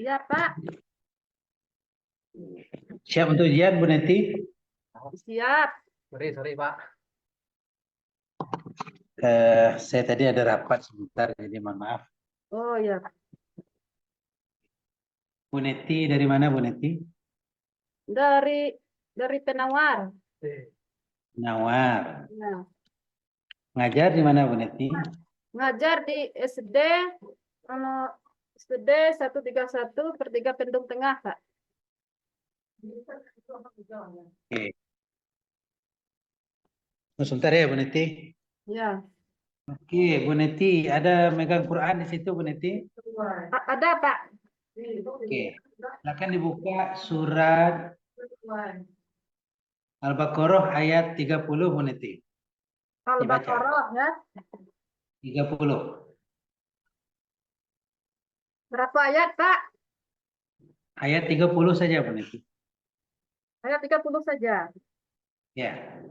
Iya, Pak. Siap untuk ujian, Bu Neti? Siap. Sorry, Pak. Saya tadi ada rapat sebentar, jadi mohon maaf. Oh, ya. Bu Neti dari mana, Bu Neti? Dari Penawar. Nawar. Nah, Ngajar di mana, Bu Neti? ngajar di anu, SD 131 Pertiga Pendung Tengah, Pak. Oke. Sebentar ya, Bu Neti. Ya. Oke, Bu Neti, ada megang Quran di situ, Bu Neti? Ada, Pak. Oke. Silakan dibuka surat Al-Baqarah ayat 30, Bu Neti. Al-Baqarah, ya. 30. Berapa ayat, Pak? Ayat 30 saja, Bu Neti. Ayat 30 saja. Ya.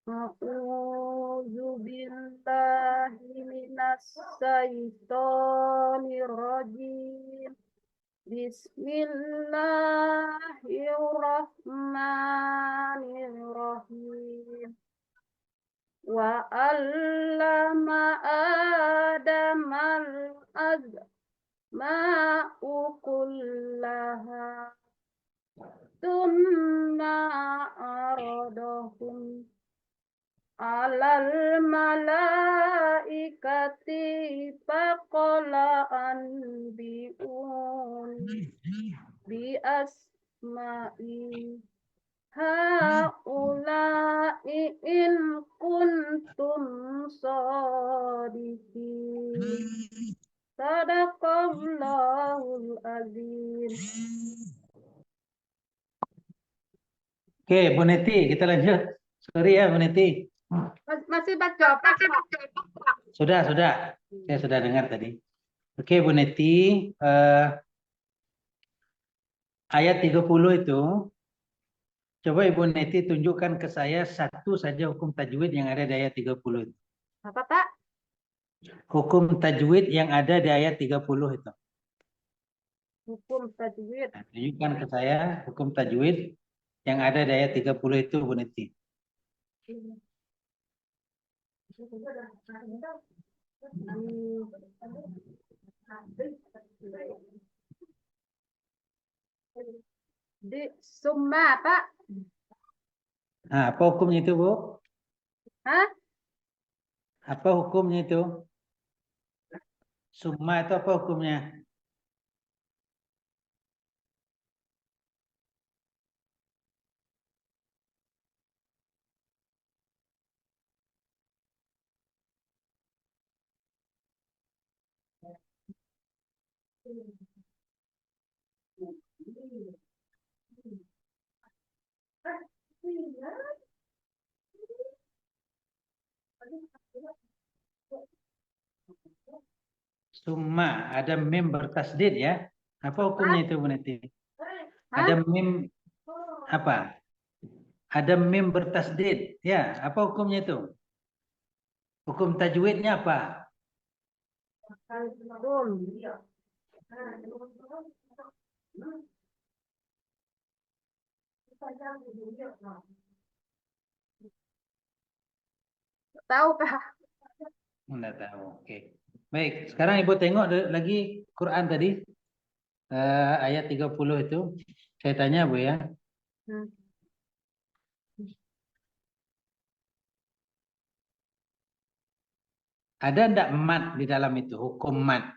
A'udzu billahi minas syaitonir rajim. Bismillahirrahmanirrahim. Wa 'allama Adamal asma'u kullaha tsumma aradahum alal malaikati faqala anbi'un bi asma'i haula'i in kuntum shadiqin. Sadaqallahul azim. Oke, Bu Neti, kita lanjut. Sorry ya, Bu Neti. Masih baca, Pak? Sudah. Saya sudah dengar tadi. Oke, Bu Neti. Ayat 30 itu, coba Ibu Neti tunjukkan ke saya satu saja hukum tajwid yang ada di ayat 30 itu. Apa, Pak? Hukum tajwid yang ada di ayat 30 itu. Hukum tajwid. Nah, tunjukkan ke saya hukum tajwid yang ada di ayat 30 itu, Bu Neti. Di Summa, Pak. Nah, apa hukumnya itu, Bu? Hah? Apa hukumnya itu? Summa itu apa hukumnya? Summa, ada mim bertasdid ya. Apa hukumnya itu, Bu Neti? Ada mim apa? Ada mim bertasdid. Ya, apa hukumnya itu? Hukum tajwidnya apa? Tahu, Pak. Enggak tahu. Oke. Baik, sekarang Ibu tengok lagi Quran tadi. Ayat 30 itu. Saya tanya, Bu ya. Ada enggak mat di dalam itu? Hukum mat.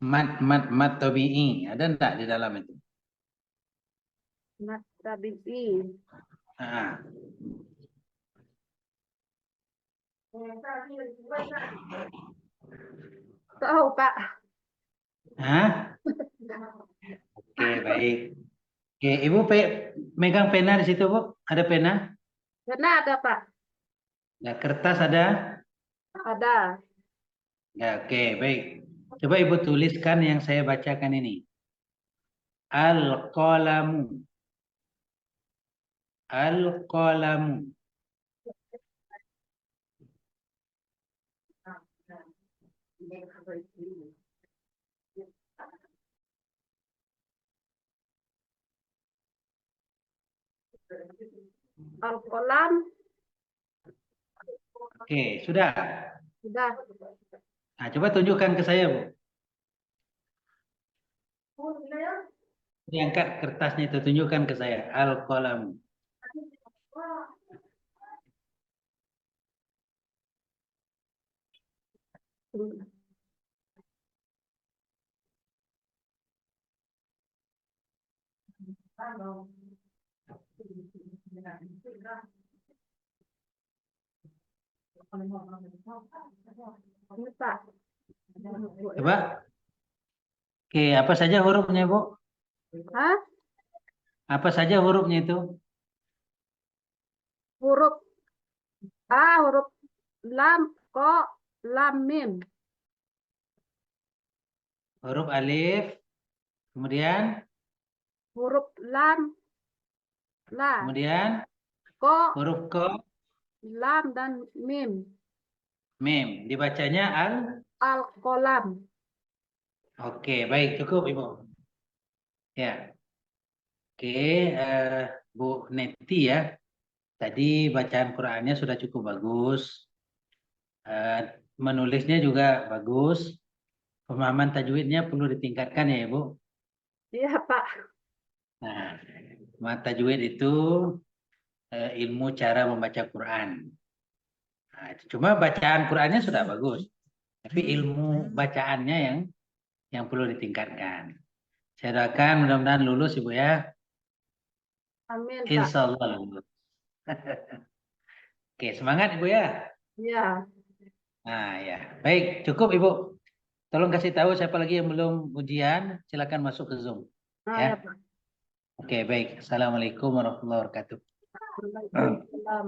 Mat tabi'i. Ada enggak di dalam itu? Mat tabi'i. Ah. Tahu, Pak. Hah? Oke, baik. Oke, Ibu megang pena di situ, Bu? Ada pena? Karena ada, Pak. Nah, kertas ada? Ada. Ya, oke, baik. Coba Ibu tuliskan yang saya bacakan ini. Al-qalamu. Al-qalamu. Al-Qalam. Oke, sudah. Sudah. Nah, coba tunjukkan ke saya, Bu. Diangkat kertasnya itu, tunjukkan ke saya. Al-qalam. Ini, Pak. Coba. Oke, apa saja hurufnya, Bu? Hah? Apa saja hurufnya itu? Huruf A, huruf lam, ko, lam, mim. Huruf alif, kemudian Huruf lam, la, kemudian ko, huruf ko, lam, dan mim. mim. Dibacanya al. Al-Qalam. Oke, baik, cukup, Ibu. Ya. Oke, Bu Neti ya. Tadi bacaan Qurannya sudah cukup bagus. Eh, Menulisnya juga bagus. Pemahaman tajwidnya perlu ditingkatkan ya, Ibu. Iya, Pak. Nah, tajwid itu ilmu cara membaca Quran. Nah, cuma bacaan Qurannya sudah bagus, tapi ilmu bacaannya yang perlu ditingkatkan. Saya doakan mudah-mudahan lulus, Ibu ya. Amin, Pak. Insya Allah lulus. Oke, semangat Ibu ya. Iya. Nah ya, baik, cukup Ibu. Tolong kasih tahu siapa lagi yang belum ujian, silakan masuk ke Zoom. Nah, Ya. ya, Pak. Oke, baik. Assalamualaikum warahmatullahi wabarakatuh. Waalaikumsalam.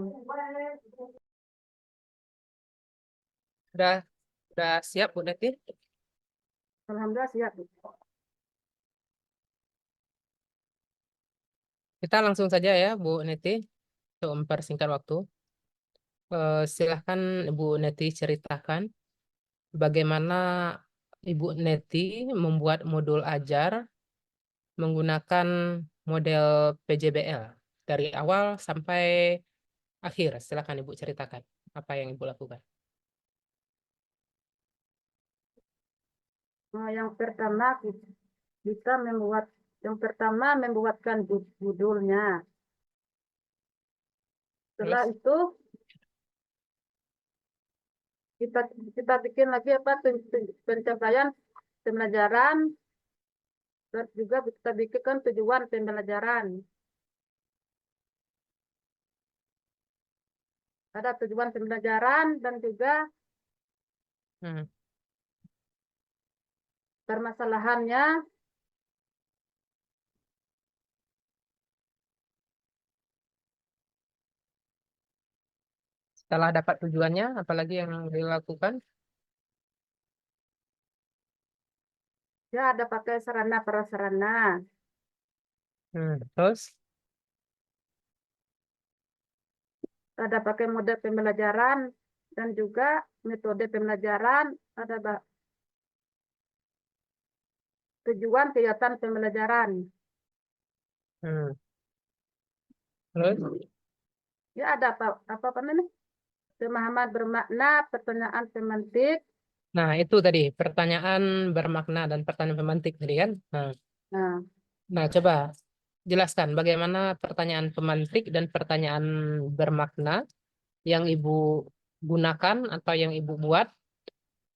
Sudah siap Bu Neti? Alhamdulillah siap. Kita langsung saja ya Bu Neti untuk mempersingkat waktu. Silahkan Ibu Neti ceritakan bagaimana Ibu Neti membuat modul ajar menggunakan model PJBL dari awal sampai akhir. Silahkan Ibu ceritakan apa yang Ibu lakukan. Nah, yang pertama kita membuatkan judulnya. Setelah Terus? itu kita kita bikin lagi apa pencapaian pembelajaran, terus juga kita bikinkan tujuan pembelajaran. Ada tujuan pembelajaran dan juga permasalahannya. Setelah dapat tujuannya, apalagi yang dilakukan? Ya, ada pakai sarana prasarana. Terus? Ada pakai mode pembelajaran dan juga metode pembelajaran. Ada tujuan kegiatan pembelajaran. Terus? Ya, ada apa namanya? Pemahaman bermakna, pertanyaan pemantik. Nah, itu tadi pertanyaan bermakna dan pertanyaan pemantik tadi kan. Nah, Nah, coba jelaskan bagaimana pertanyaan pemantik dan pertanyaan bermakna yang Ibu gunakan atau yang Ibu buat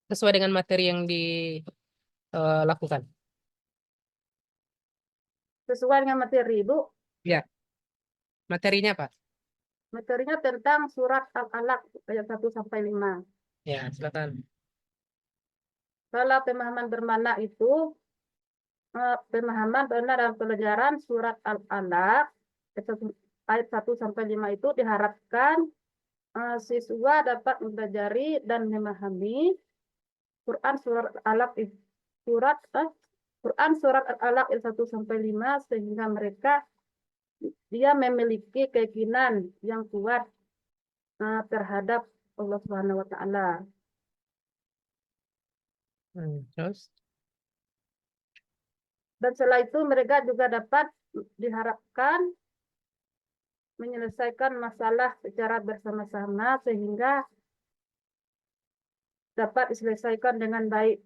sesuai dengan materi yang dilakukan. sesuai dengan materi, Bu. Ya, materinya Pak. Materinya tentang surat Al-Alaq ayat 1 sampai 5. Ya, silakan. Kalau pemahaman bermakna itu pemahaman benar dalam pelajaran surat Al-Alaq ayat 1 sampai 5 itu diharapkan siswa dapat mempelajari dan memahami Quran surat Al-Alaq Quran surat Al-Alaq ayat 1 sampai 5 sehingga dia memiliki keyakinan yang kuat terhadap Allah Subhanahu wa taala. Terus Dan setelah itu mereka juga dapat diharapkan menyelesaikan masalah secara bersama-sama sehingga dapat diselesaikan dengan baik.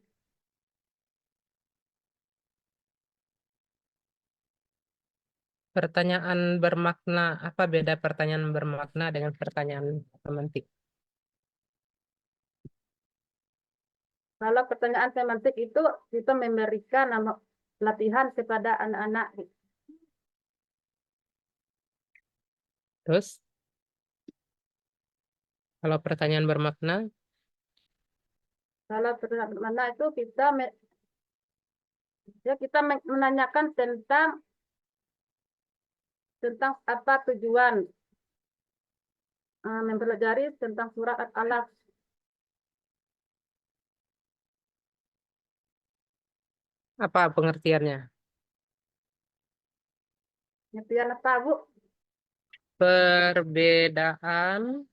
pertanyaan bermakna, apa beda pertanyaan bermakna dengan pertanyaan pemantik? Kalau pertanyaan semantik itu kita memberikan nama latihan kepada anak-anak. Terus kalau pertanyaan bermakna, Kalau pertanyaan mana itu kita menanyakan tentang apa tujuan mempelajari tentang surat Al-Alaq. apa pengertiannya? Pengertian apa, Bu? Perbedaan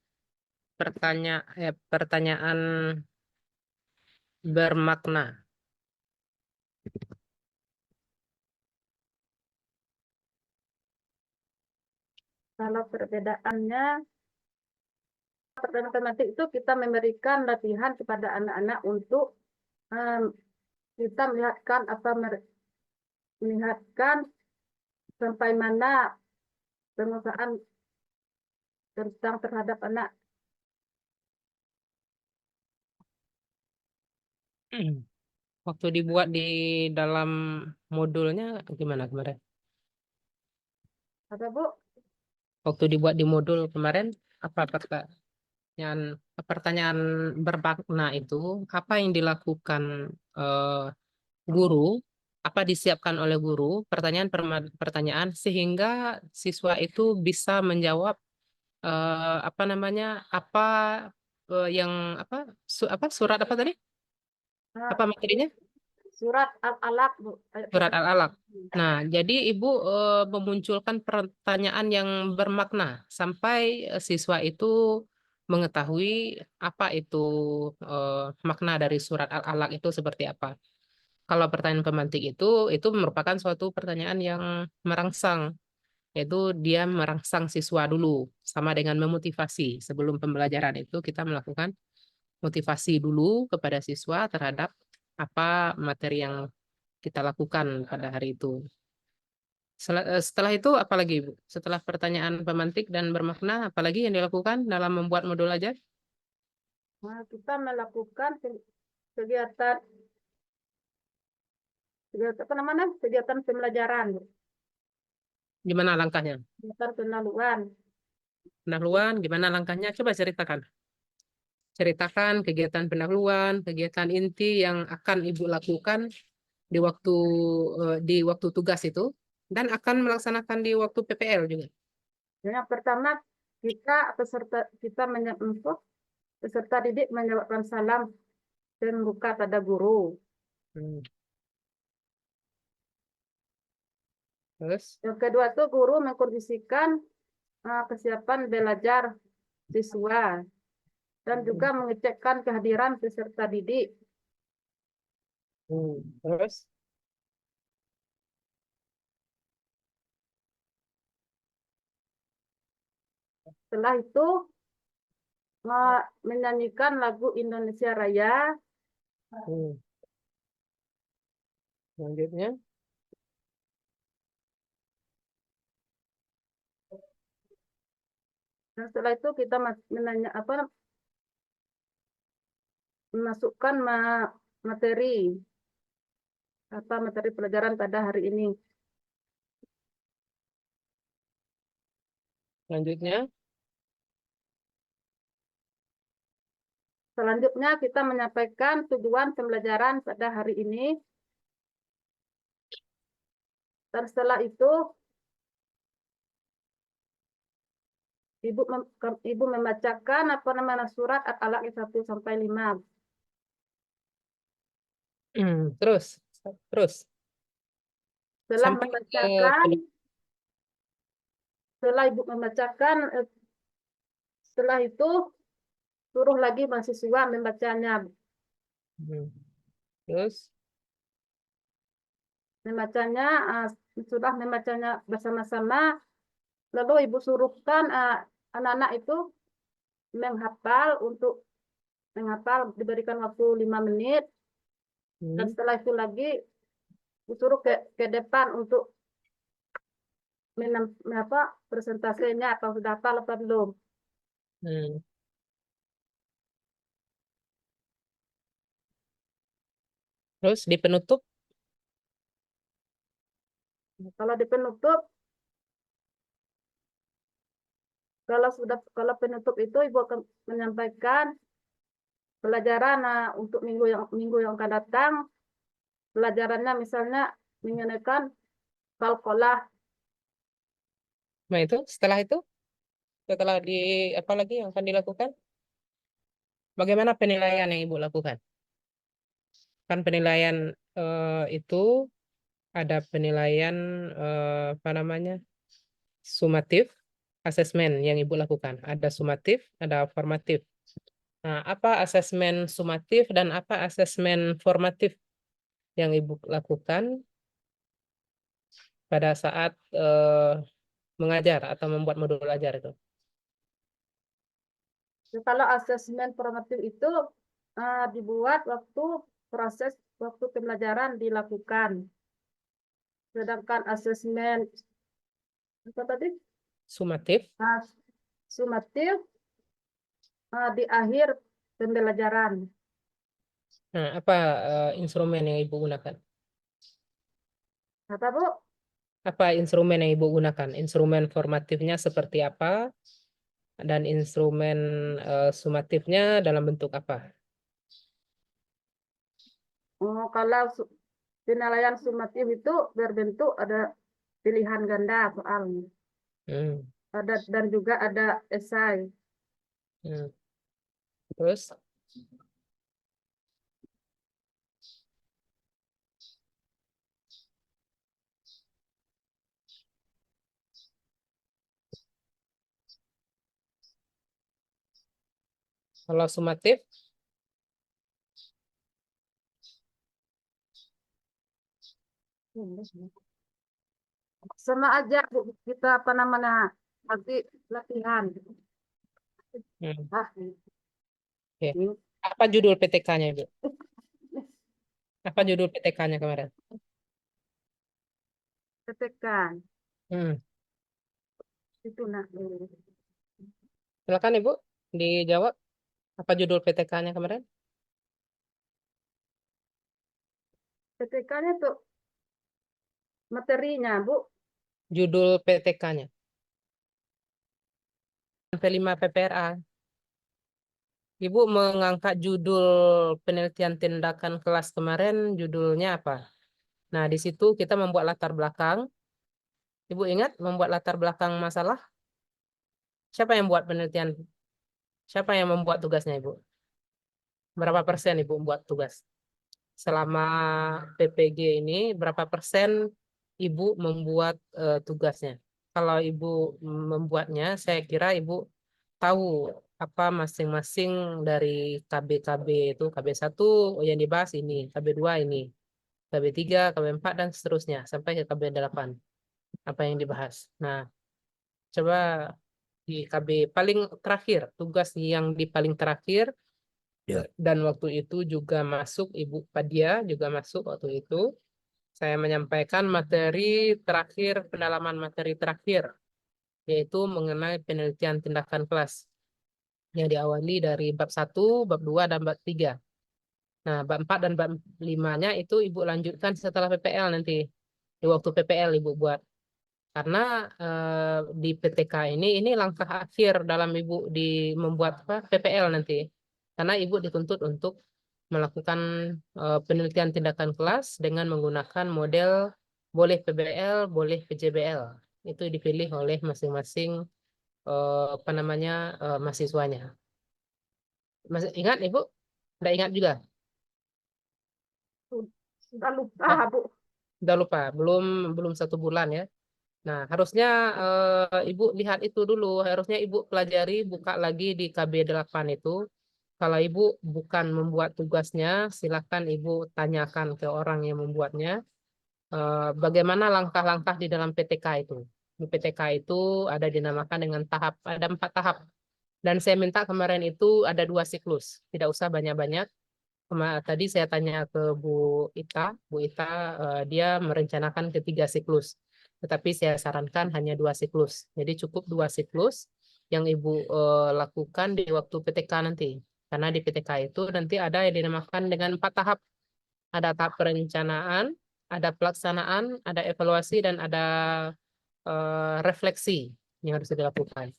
pertanyaan bermakna. Kalau perbedaannya, pertanyaan tematik itu kita memberikan latihan kepada anak-anak untuk kita melihatkan sampai mana penguasaan tentang terhadap anak. Waktu dibuat di dalam modulnya gimana kemarin? Apa, Bu? Waktu dibuat di modul kemarin, apa pertanyaan bermakna itu, apa yang dilakukan guru, apa disiapkan oleh guru, pertanyaan sehingga siswa itu bisa menjawab apa namanya, apa yang apa surat apa tadi? Nah, Apa materinya? surat Al-Alaq, Bu. Ayat Surat 1. Al-Alaq. Nah, jadi Ibu memunculkan pertanyaan yang bermakna sampai siswa itu mengetahui apa itu makna dari surat Al-Alaq itu seperti apa. Kalau pertanyaan pemantik itu merupakan suatu pertanyaan yang merangsang, yaitu dia merangsang siswa dulu, sama dengan memotivasi. Sebelum pembelajaran itu kita melakukan motivasi dulu kepada siswa terhadap apa materi yang kita lakukan pada hari itu. Setelah itu apalagi Ibu? Setelah pertanyaan pemantik dan bermakna, apalagi yang dilakukan dalam membuat modul ajar? Nah, kita melakukan kegiatan apa namanya? Kegiatan pembelajaran, Bu. Gimana langkahnya? Kegiatan pendahuluan. Pendahuluan, gimana langkahnya? Coba ceritakan. Ceritakan kegiatan pendahuluan, kegiatan inti yang akan Ibu lakukan di waktu tugas itu, dan akan melaksanakan di waktu PPL juga. Yang pertama, peserta didik menjawabkan salam dan buka pada guru. Hmm. Terus, Yang kedua tuh guru mengkondisikan kesiapan belajar siswa dan juga mengecekkan kehadiran peserta didik. terus, Setelah itu menyanyikan lagu Indonesia Raya. Selanjutnya, Dan setelah itu kita memasukkan materi pelajaran pada hari ini. selanjutnya, Selanjutnya kita menyampaikan tujuan pembelajaran pada hari ini. Dan setelah itu Ibu membacakan surat Al-Alaq 1 sampai 5. terus, terus, Setelah sampai membacakan, setelah Ibu membacakan, setelah itu suruh lagi mahasiswa membacanya. Terus, Membacanya, sudah membacanya bersama-sama, lalu Ibu suruhkan anak-anak itu menghafal, diberikan waktu 5 menit, dan hmm, setelah itu lagi disuruh ke depan untuk presentasinya, atau sudah hafal atau belum. hmm. Terus di penutup, Kalau di penutup, kalau penutup itu Ibu akan menyampaikan pelajaran untuk minggu yang akan datang. Pelajarannya misalnya mengenai kalkolah. nah itu setelah di apa lagi yang akan dilakukan? Bagaimana penilaian yang Ibu lakukan? Kan penilaian itu ada penilaian apa namanya? Sumatif, asesmen yang Ibu lakukan. Ada sumatif, ada formatif. Nah, apa asesmen sumatif dan apa asesmen formatif yang Ibu lakukan pada saat mengajar atau membuat modul ajar itu? Kalau asesmen formatif itu dibuat waktu pembelajaran dilakukan. Sedangkan asesmen apa tadi? Sumatif. Ah, sumatif di akhir pembelajaran. Nah, apa instrumen yang Ibu gunakan? Apa, Bu? Apa instrumen yang Ibu gunakan? Instrumen formatifnya seperti apa? Dan instrumen sumatifnya dalam bentuk apa? Kalau penilaian sumatif itu berbentuk ada pilihan ganda soalnya. Hmm, Dan juga ada esai. hmm. Terus, kalau sumatif, Sama aja, Bu, kita apa namanya nanti latihan. hmm, Ah, oke. ini Apa judul PTK-nya, Ibu? Apa judul PTK-nya kemarin? tetekan Hmm. itu nak. Silakan Ibu, dijawab. Apa judul PTK-nya kemarin? Tetekannya tuh materinya, Bu. Judul PTK-nya. P5 PPRA. Ibu mengangkat judul penelitian tindakan kelas kemarin, judulnya apa? Nah, di situ kita membuat latar belakang. Ibu ingat membuat latar belakang masalah? Siapa yang buat penelitian? Siapa yang membuat tugasnya, Ibu? Berapa persen Ibu membuat tugas? Selama PPG ini, berapa persen Ibu membuat tugasnya? Kalau Ibu membuatnya, saya kira Ibu tahu apa masing-masing dari KB-KB itu. KB1 yang dibahas ini, KB2 ini, KB3, KB4, dan seterusnya, sampai ke KB8. Apa yang dibahas. Nah, coba di KB paling terakhir, tugas yang di paling terakhir, dan waktu itu juga masuk Ibu Padia, juga masuk waktu itu. Saya menyampaikan materi terakhir, pendalaman materi terakhir, yaitu mengenai penelitian tindakan kelas yang diawali dari bab 1, bab 2, dan bab 3. Nah, bab 4 dan bab 5-nya itu Ibu lanjutkan setelah PPL nanti. Di waktu PPL Ibu buat. Karena di PTK ini langkah akhir dalam Ibu di membuat apa, PPL nanti. Karena Ibu dituntut untuk melakukan penelitian tindakan kelas dengan menggunakan model boleh PBL, boleh PJBL. Itu dipilih oleh masing-masing apa namanya mahasiswanya. Masih ingat Ibu? Tidak ingat juga? Sudah lupa, Nah, Bu. udah lupa, belum 1 bulan ya. Nah, harusnya Ibu lihat itu dulu. Harusnya Ibu pelajari, buka lagi di KB8 itu. Kalau Ibu bukan membuat tugasnya, silakan Ibu tanyakan ke orang yang membuatnya. Bagaimana langkah-langkah di dalam PTK itu. Di PTK itu ada dinamakan dengan tahap, ada 4 tahap. Dan saya minta kemarin itu ada 2 siklus, tidak usah banyak-banyak. Tadi saya tanya ke Bu Ita, dia merencanakan ketiga siklus. Tetapi saya sarankan hanya 2 siklus. Jadi cukup 2 siklus yang Ibu lakukan di waktu PTK nanti. Karena di PTK itu nanti ada yang dinamakan dengan 4 tahap. Ada tahap perencanaan, ada pelaksanaan, ada evaluasi, dan ada refleksi yang harus dilakukan.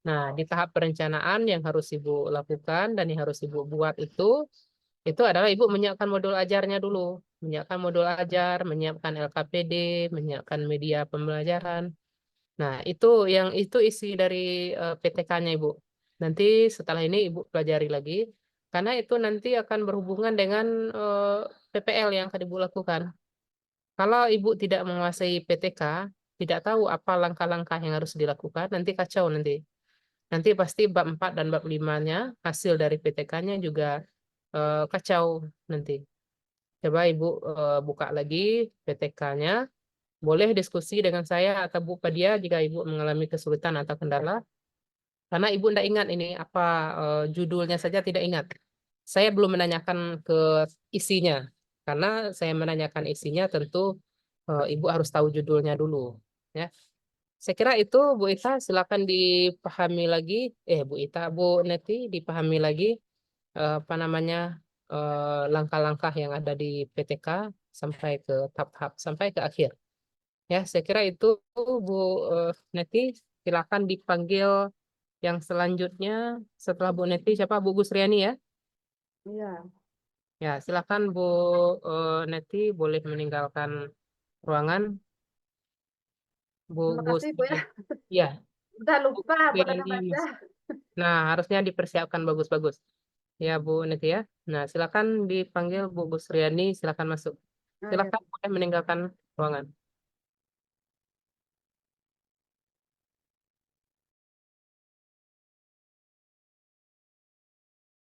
Nah, di tahap perencanaan yang harus Ibu lakukan dan yang harus Ibu buat itu adalah Ibu menyiapkan modul ajarnya dulu. Menyiapkan modul ajar, menyiapkan LKPD, menyiapkan media pembelajaran. Nah, itu isi dari PTK-nya Ibu. Nanti setelah ini Ibu pelajari lagi, karena itu nanti akan berhubungan dengan PPL yang akan Ibu lakukan. Kalau Ibu tidak menguasai PTK, tidak tahu apa langkah-langkah yang harus dilakukan, nanti kacau nanti. Nanti pasti bab 4 dan bab 5-nya, hasil dari PTK-nya juga kacau nanti. Coba Ibu buka lagi PTK-nya. Boleh diskusi dengan saya atau Bu Padia jika Ibu mengalami kesulitan atau kendala. Karena Ibu tidak ingat ini apa judulnya saja tidak ingat. Saya belum menanyakan ke isinya. Karena saya menanyakan isinya tentu Ibu harus tahu judulnya dulu. Ya. Saya kira itu Bu Ita silakan dipahami lagi. Bu Neti dipahami lagi apa namanya langkah-langkah yang ada di PTK sampai ke tahap sampai ke akhir. Ya, saya kira itu Bu Neti, silakan dipanggil yang selanjutnya setelah Bu Neti siapa Bu Gusriani ya? Iya. Ya, silakan Bu Neti boleh meninggalkan ruangan. Bu Terima kasih, Bu ya. Gusriani. Ya, Udah Bu lupa apa kata Gusriani. baca. Nah, harusnya dipersiapkan bagus-bagus. Ya, Bu Neti ya. Nah, silakan dipanggil Bu Gusriani, silakan masuk. Oh, ya. Silakan boleh meninggalkan ruangan.